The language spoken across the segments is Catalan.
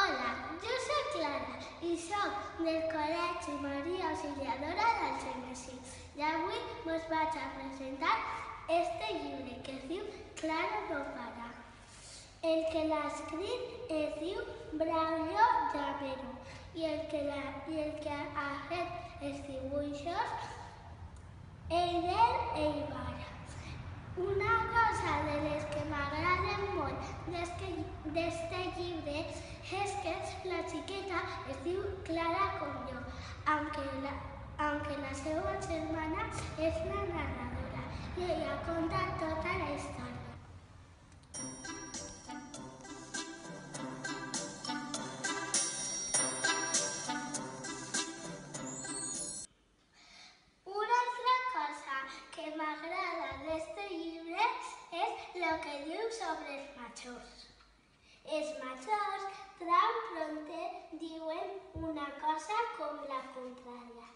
Hola, jo soc Clara i soc del Col·legi Maria Auxiliadora del Genesí i avui us vaig a presentar este llibre que es diu Clara no para. El que l'ha escrit es diu Braulio Llamero i el que ha fet els dibuixos Eider Eibar. Una cosa de les que m'agraden molt d'este llibre és que la xiqueta es diu Clara com jo, aunque la seva germana és la narradora i ella conta tota la història. Una altra cosa que m'agrada d'este llibre és el que diu sobre els majors. Els majors tan prompte diuen una cosa com la contrària.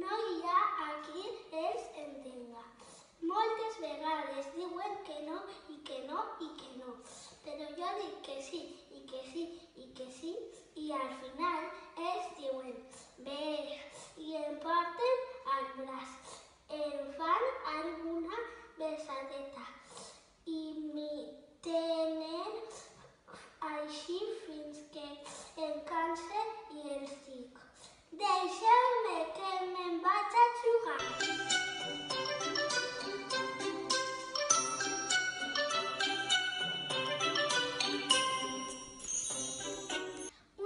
No hi ha a qui els entenga. Moltes vegades diuen que no i que no i que no, però jo dic que sí i que sí i que sí i al final ells diuen bé i em porten al braç, em fan alguna besadeta i m'hi tenen així fins que em canse i els dic deixeu-me que me'n vaig a jugar.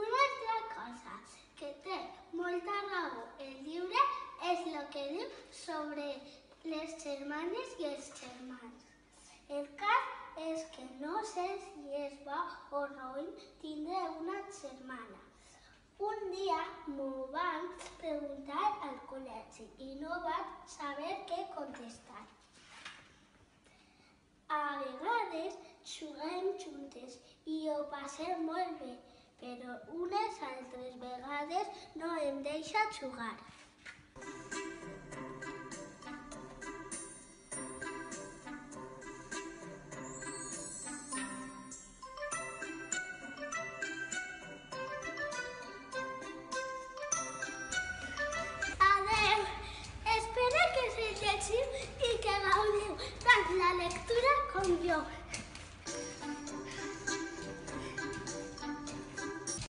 Una altra cosa que té molta raó el llibre és el que diu sobre les germanes i els germans. El cas és que no sé si és bo o roïn tindre una germana. Un dia m'ho van preguntar al col·legi i no vaig saber què contestar. A vegades juguem juntes i ho passem molt bé, però unes altres vegades no em deixa jugar. Adeu! Espero que us llegiu i que gaudiu tant la lectura com jo.